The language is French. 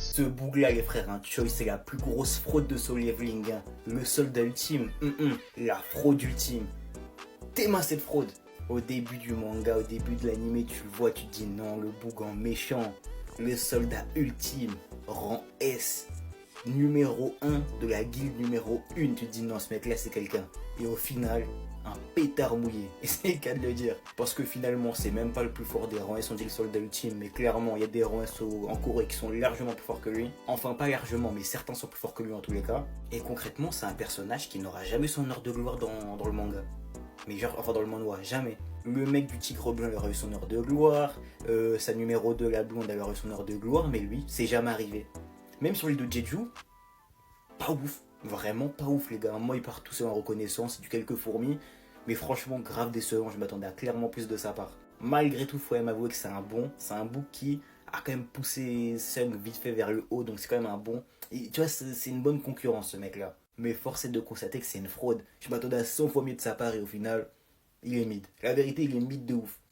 Ce boug-là, les frères, hein, Choi, c'est la plus grosse fraude de Solo Leveling. Hein. Le soldat ultime, la fraude ultime. T'aimes cette fraude. Au début du manga, au début de l'anime, tu le vois, tu te dis non, le boug en méchant. Le soldat ultime, rang S, numéro 1 de la guilde numéro 1. Tu te dis non, ce mec-là, c'est quelqu'un. Et au final, un pétard mouillé. Et c'est le cas de le dire. Parce que finalement, c'est même pas le plus fort des rangs S, on dit le soldat ultime. Mais clairement, il y a des rangs S en Corée qui sont largement plus forts que lui. Enfin, pas largement, mais certains sont plus forts que lui en tous les cas. Et concrètement, c'est un personnage qui n'aura jamais son heure de gloire dans le manga. Mais genre, enfin dans le manhwa, jamais. Le mec du tigre blanc, il aura eu son heure de gloire. Sa numéro 2, la blonde, elle aura eu son heure de gloire. Mais lui, c'est jamais arrivé. Même sur l'île de Jeju, pas ouf. Vraiment pas ouf, les gars. Moi, il part tout seul en reconnaissance, c'est du quelques fourmis. Mais franchement, grave décevant. Je m'attendais à clairement plus de sa part. Malgré tout, il faut même avouer que c'est un book qui a quand même poussé Sung vite fait vers le haut. Donc c'est quand même un bon. Et tu vois, c'est une bonne concurrence, ce mec-là. Mais force est de constater que c'est une fraude. Je m'attendais à 100 fois mieux de sa part et au final, il est mid. La vérité, il est mid de ouf.